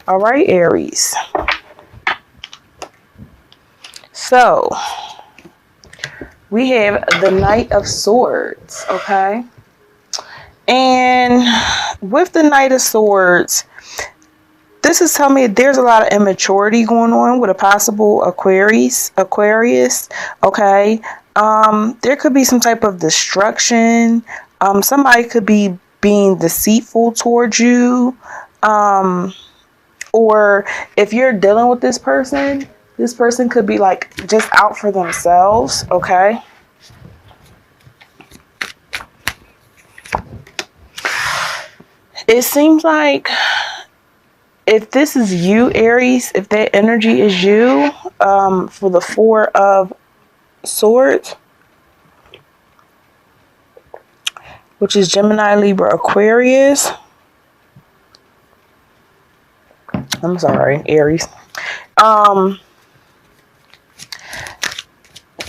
All right, Aries. So we have the Knight of Swords, okay? And with the Knight of Swords, this is telling me there's a lot of immaturity going on with a possible Aquarius, okay? There could be some type of destruction. Somebody could be being deceitful towards you. Or if you're dealing with this person could be like just out for themselves, okay? It seems like if this is you, Aries, if that energy is you, for the Four of Swords, which is Gemini, Libra, Aquarius. I'm sorry, Aries.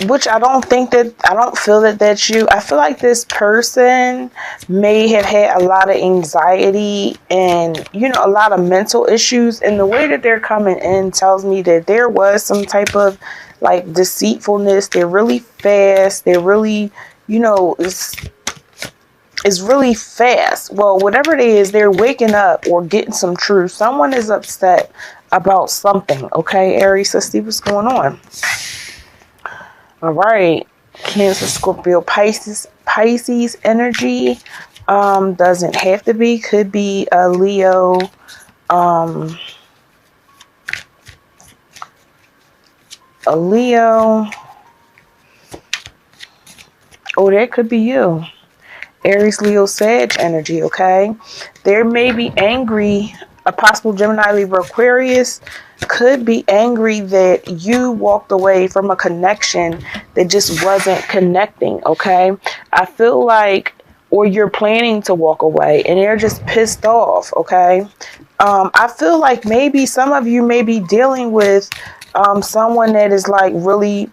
Which I don't feel that that's you. I feel like this person may have had a lot of anxiety and, a lot of mental issues. And the way that they're coming in tells me that there was some type of like deceitfulness. They're really fast. They're really, it's really fast. Well, whatever it is, they're waking up or getting some truth. Someone is upset about something. Okay, Aries, let's see what's going on. All right, Cancer, Scorpio, Pisces energy. Doesn't have to be. Could be a Leo. A Leo. Oh, that could be you. Aries, Leo, Sag energy, okay? There may be angry. A possible Gemini, Libra, Aquarius could be angry that you walked away from a connection that just wasn't connecting, okay? I feel like, or you're planning to walk away and they're just pissed off, okay? I feel like maybe some of you may be dealing with someone that is like really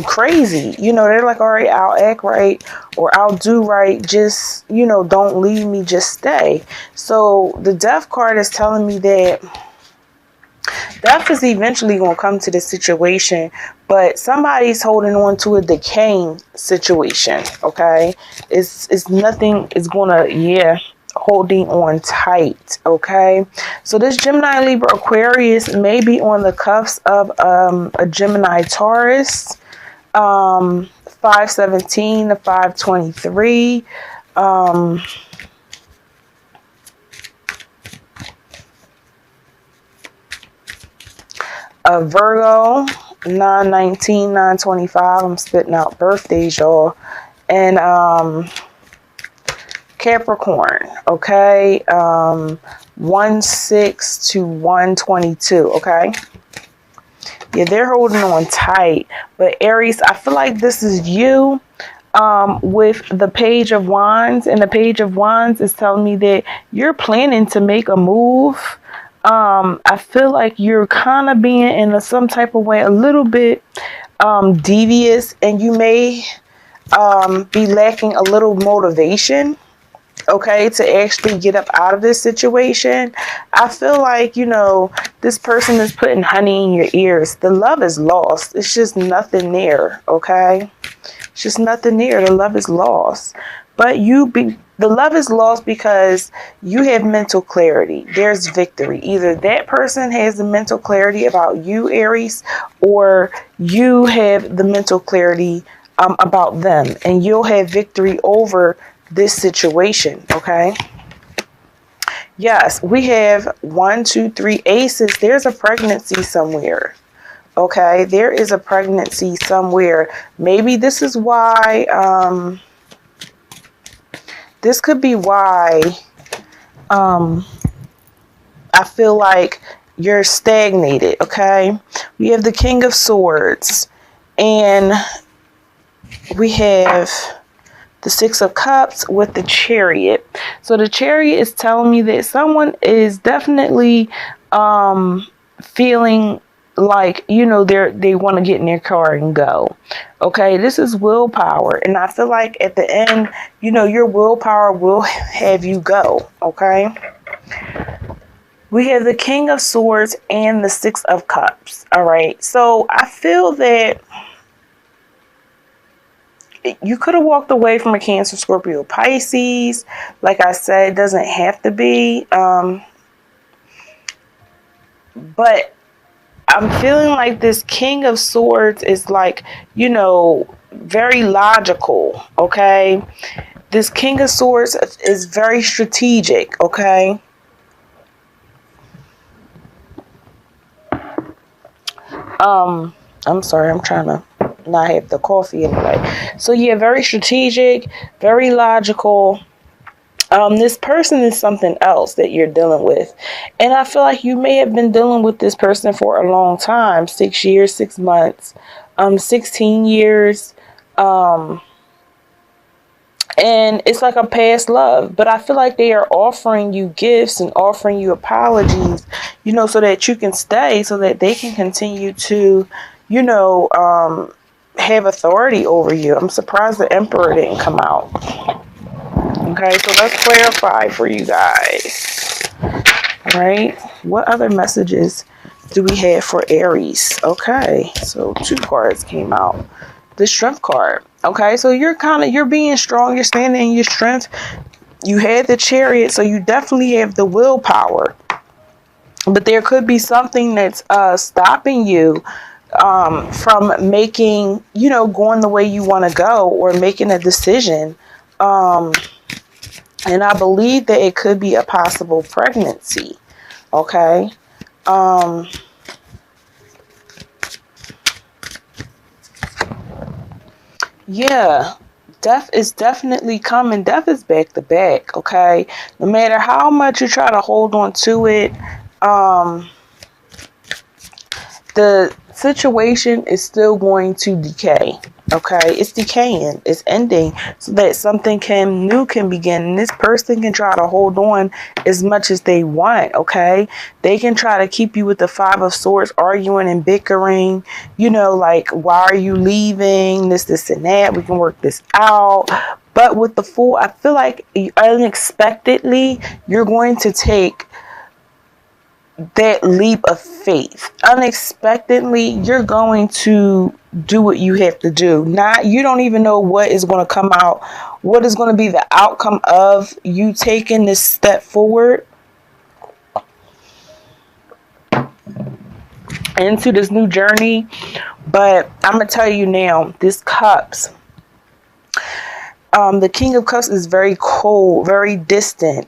crazy. They're like, all right, I'll act right or I'll do right. Just, don't leave me, just stay. So the Death card is telling me that death is eventually going to come to this situation, but somebody's holding on to a decaying situation, okay? It's nothing is going to, holding on tight, okay? So this Gemini, Libra, Aquarius may be on the cuffs of a Gemini, Taurus, 517 to 523. A Virgo, 919, 925. I'm spitting out birthdays, y'all. And Capricorn, okay? 16 to 122, okay? Yeah, they're holding on tight. But Aries, I feel like this is you with the Page of Wands. And the Page of Wands is telling me that you're planning to make a move. I feel like you're kind of being in some type of way a little bit devious. And you may be lacking a little motivation, okay, to actually get up out of this situation. I feel like, this person is putting honey in your ears. The love is lost. It's just nothing there, okay? It's just nothing there. The love is lost. But the love is lost because you have mental clarity. There's victory. Either that person has the mental clarity about you, Aries, or you have the mental clarity about them. And you'll have victory over this situation, okay? Yes, we have 1, 2, 3 aces. There's a pregnancy somewhere, okay? There is a pregnancy somewhere. Maybe this is why, this could be why I feel like you're stagnated, okay? We have the King of Swords, and we have the Six of Cups with the Chariot. So the Chariot is telling me that someone is definitely feeling like, they want to get in their car and go. Okay, this is willpower. And I feel like at the end, your willpower will have you go. Okay. We have the King of Swords and the Six of Cups. All right. So I feel that you could have walked away from a Cancer, Scorpio, Pisces. Like I said, it doesn't have to be. But I'm feeling like this King of Swords is like, you know, very logical. Okay. This King of Swords is very strategic. Okay. I'm sorry, I'm trying to not have the coffee anyway. So yeah, very strategic, very logical. This person is something else that you're dealing with. And I feel like you may have been dealing with this person for a long time, 6 years, 6 months, 16 years. And it's like a past love, but I feel like they are offering you gifts and offering you apologies, you know, so that you can stay, so that they can continue to, you know, have authority over you. I'm surprised the Emperor didn't come out. Okay, so let's clarify for you guys. All right, what other messages do we have for Aries? Okay, so 2 cards came out. The Strength card. Okay, so you're being strong, you're standing in your strength. You had the Chariot, so you definitely have the willpower. But there could be something that's stopping you from making, you know, going the way you want to go, or making a decision. And I believe that it could be a possible pregnancy. Okay. Yeah, death is definitely coming. Death is back to back, okay? No matter how much you try to hold on to it, the situation is still going to decay, okay? It's decaying, it's ending, so that something new can begin. And this person can try to hold on as much as they want, okay? They can try to keep you with the 5 of Swords, arguing and bickering, you know, like, why are you leaving, this and that, we can work this out. But with the Fool, I feel like unexpectedly you're going to take that leap of faith. Unexpectedly, you're going to do what you have to do. You don't even know what is going to come out, what is going to be the outcome of you taking this step forward into this new journey. But I'm going to tell you now, this Cups, the King of Cups is very cold, very distant,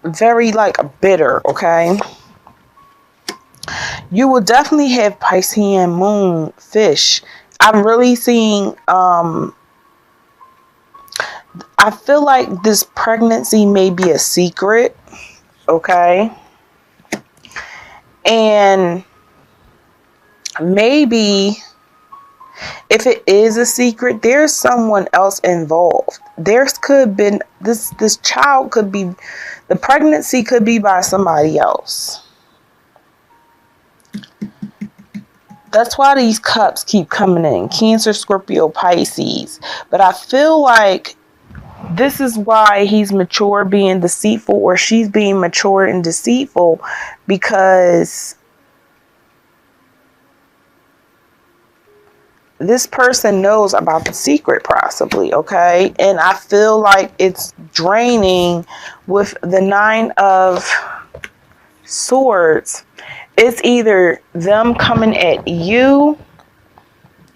very like bitter, okay? You will definitely have Piscean moon, fish. I'm really seeing, I feel like this pregnancy may be a secret, okay? And maybe if it is a secret, there's someone else involved. Could been this child could be, the pregnancy could be by somebody else. That's why these Cups keep coming in. Cancer, Scorpio, Pisces. But I feel like this is why he's mature being deceitful, or she's being mature and deceitful, because this person knows about the secret, possibly, okay? And I feel like it's draining with the 9 of Swords. It's either them coming at you,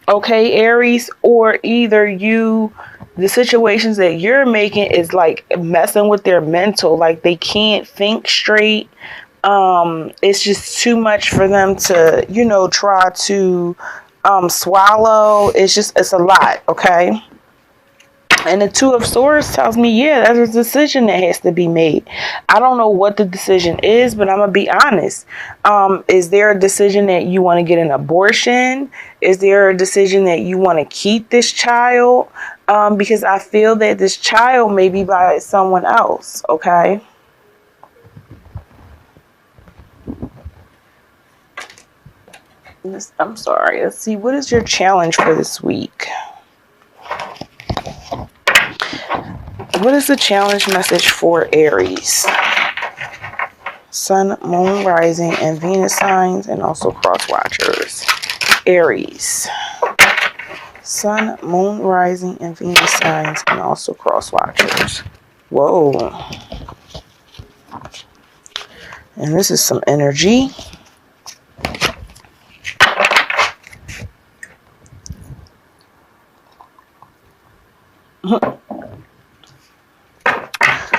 okay, Aries, or either the situations that you're making is like messing with their mental, like they can't think straight. It's just too much for them to, you know, try to swallow. It's a lot, okay? And the 2 of Swords tells me, yeah, there's a decision that has to be made. I don't know what the decision is, but I'm going to be honest. Is there a decision that you want to get an abortion? Is there a decision that you want to keep this child? Because I feel that this child may be by someone else, okay? I'm sorry. Let's see. What is your challenge for this week? What is the challenge message for Aries? Sun, Moon, Rising, and Venus signs, and also cross watchers. Aries. Sun, Moon, Rising, and Venus signs, and also cross watchers. Whoa. And this is some energy.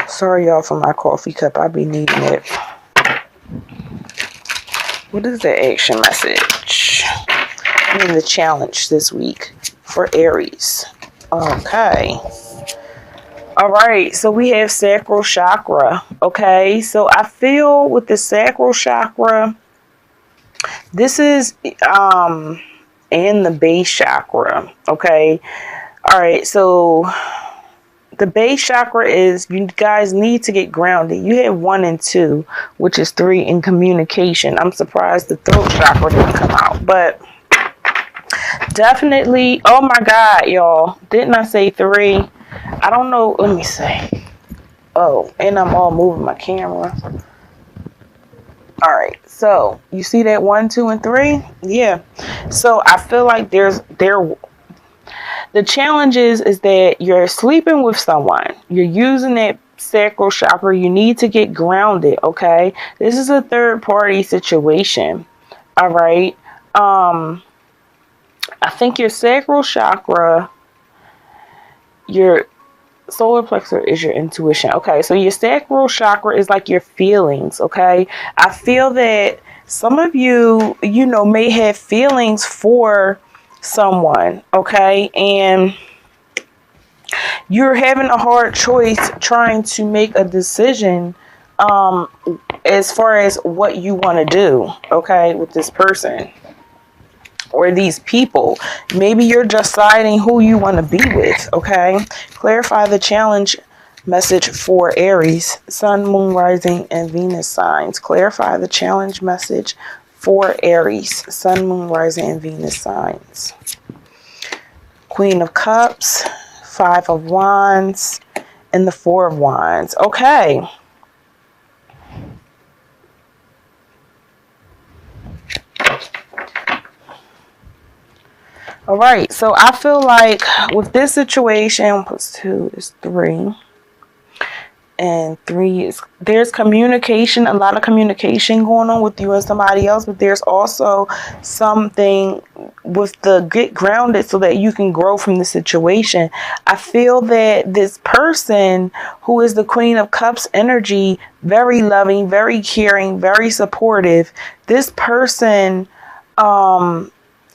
Sorry, y'all, for my coffee cup. I be needing it. What is the action message? I mean, the challenge this week for Aries. Okay. All right. So we have sacral chakra. Okay. So I feel with the sacral chakra, this is and the base chakra. Okay. All right. So the base chakra is, you guys need to get grounded. You have 1 and 2, which is 3 in communication. I'm surprised the throat chakra didn't come out, but definitely. Oh my God, y'all. Didn't I say 3? I don't know. Let me see. Oh, and I'm all moving my camera. All right. So you see that 1, 2, and 3? Yeah. So I feel like the challenge is that you're sleeping with someone. You're using that sacral chakra. You need to get grounded, okay? This is a third party situation, all right? I think your sacral chakra, your solar plexus is your intuition. Okay, so your sacral chakra is like your feelings, okay? I feel that some of you, may have feelings for someone, okay, and you're having a hard choice trying to make a decision as far as what you want to do, okay, with this person or these people. Maybe you're deciding who you want to be with, okay? Clarify the challenge message for Aries, Sun, Moon, Rising, and Venus signs. Clarify the challenge message for Aries, Sun, Moon, Rising, and Venus signs. Queen of Cups, 5 of Wands, and the 4 of Wands. Okay. All right. So I feel like with this situation, +2 is 3. And 3 is, there's communication, a lot of communication going on with you and somebody else, but there's also something with the get grounded so that you can grow from the situation. I feel that this person who is the Queen of Cups energy, very loving, very caring, very supportive. This person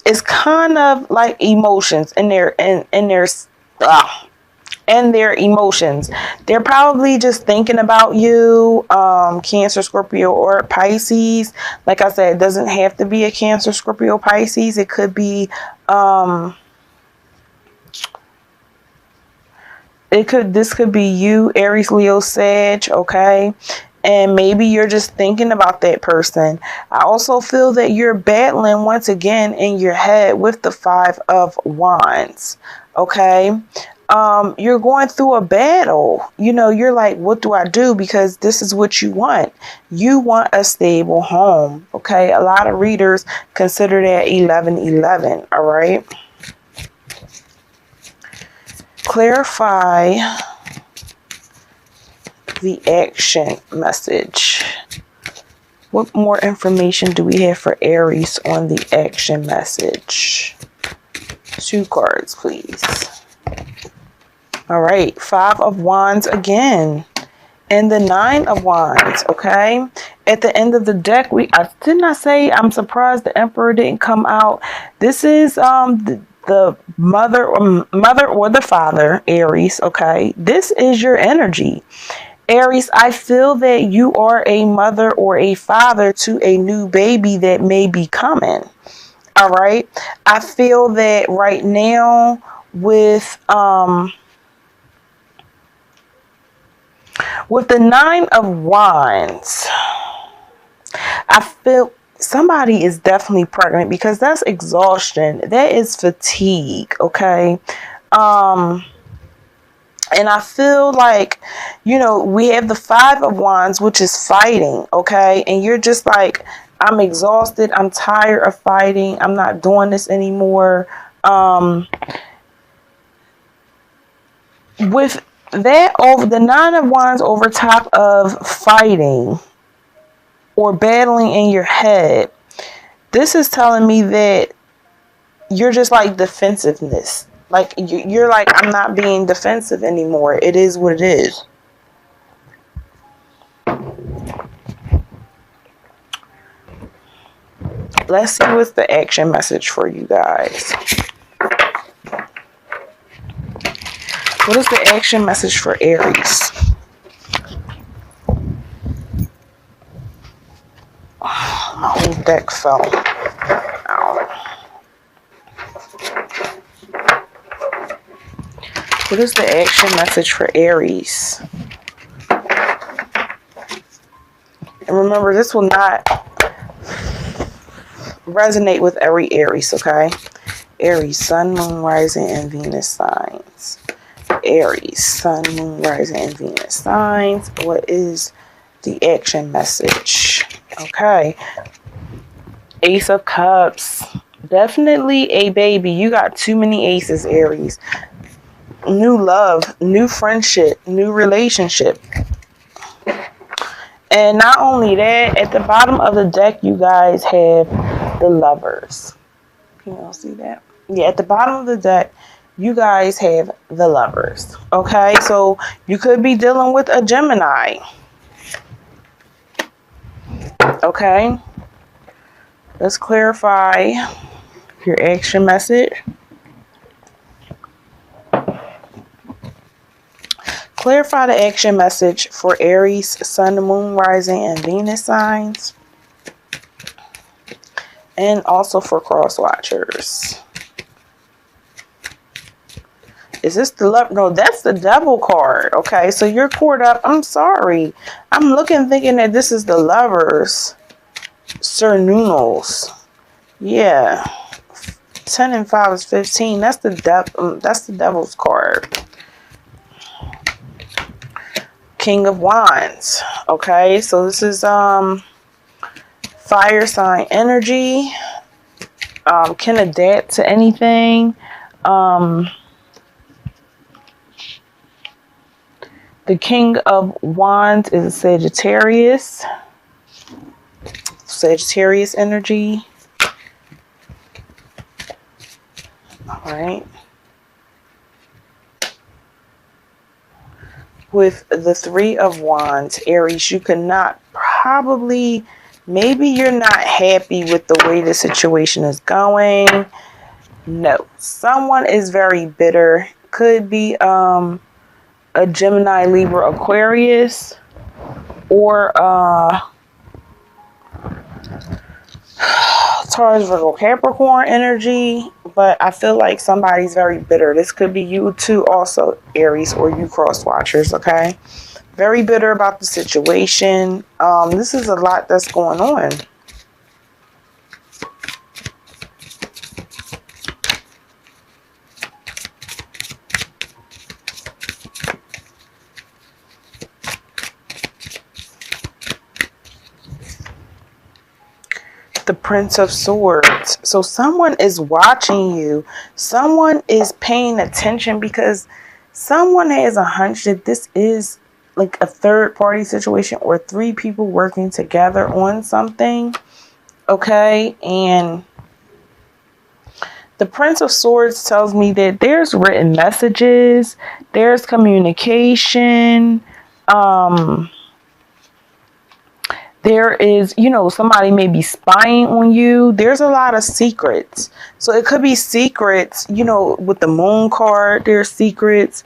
is kind of like emotions in their emotions. They're probably just thinking about you, Cancer, Scorpio, or Pisces. Like I said, it doesn't have to be a Cancer, Scorpio, Pisces. It could be, this could be you, Aries, Leo, Sag, okay? And maybe you're just thinking about that person. I also feel that you're battling once again in your head with the 5 of Wands, okay? You're going through a battle. You're like, what do I do? Because this is what you want. You want a stable home. Okay. A lot of readers consider that 11-11. All right. Clarify the action message. What more information do we have for Aries on the action message? 2 cards, please. All right, 5 of Wands again, and the 9 of Wands, okay? At the end of the deck, didn't I say I'm surprised the Emperor didn't come out? This is the mother or the father, Aries, okay? This is your energy. Aries, I feel that you are a mother or a father to a new baby that may be coming, all right? I feel that right now with the 9 of Wands, I feel somebody is definitely pregnant because that's exhaustion. That is fatigue, okay? And I feel like, you know, we have the 5 of Wands, which is fighting, okay? And you're just like, I'm exhausted. I'm tired of fighting. I'm not doing this anymore. With that, over the 9 of Wands over top of fighting or battling in your head, this is telling me that you're just like defensiveness. Like you're like, I'm not being defensive anymore. It is what it is. Let's see what's the action message for you guys. What is the action message for Aries? My whole deck fell out. What is the action message for Aries? And remember, this will not resonate with every Aries, okay? Aries, Sun, Moon, Rising, and Venus signs. Aries, Sun, Moon, Rising, and Venus signs. What is the action message? Okay. Ace of Cups. Definitely a baby. You got too many aces, Aries. New love, new friendship, new relationship. And not only that, at the bottom of the deck, you guys have the Lovers. Can you all see that? Yeah, at the bottom of the deck, you guys have the Lovers. Okay, so you could be dealing with a Gemini. Okay, let's clarify your action message. Clarify the action message for Aries, Sun, Moon, Rising, and Venus signs. And also for cross watchers. Is this the love? No, that's the Devil card. Okay, so you're caught up. I'm sorry. I'm looking thinking that this is the Lovers. Sir Nunos. Yeah. 10 and 5 is 15. That's the Devil's card. King of Wands. Okay, so this is fire sign energy. Can adapt to anything. The King of Wands is a Sagittarius. Sagittarius energy. All right. With the 3 of Wands, Aries, you could not probably, maybe you're not happy with the way the situation is going. No, someone is very bitter. Could be a Gemini, Libra, Aquarius, or Taurus, Virgo, Capricorn energy. But I feel like somebody's very bitter. This could be you too also, Aries, or you cross watchers, okay? Very bitter about the situation. This is a lot that's going on. The Prince of Swords. So someone is watching you. Someone is paying attention because someone has a hunch that this is like a third party situation or 3 people working together on something. Okay. And the Prince of Swords tells me that there's written messages. There's communication. There is, you know, somebody may be spying on you. There's a lot of secrets. So it could be secrets, you know, with the Moon card, there's secrets.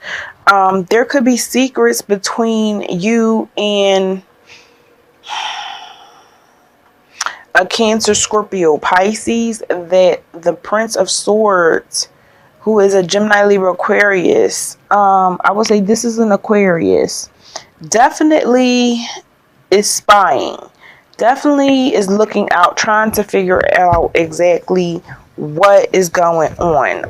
There could be secrets between you and a Cancer, Scorpio, Pisces, that the Prince of Swords, who is a Gemini, Libra, Aquarius, I would say this is an Aquarius, definitely is spying, definitely is looking out, trying to figure out exactly what is going on.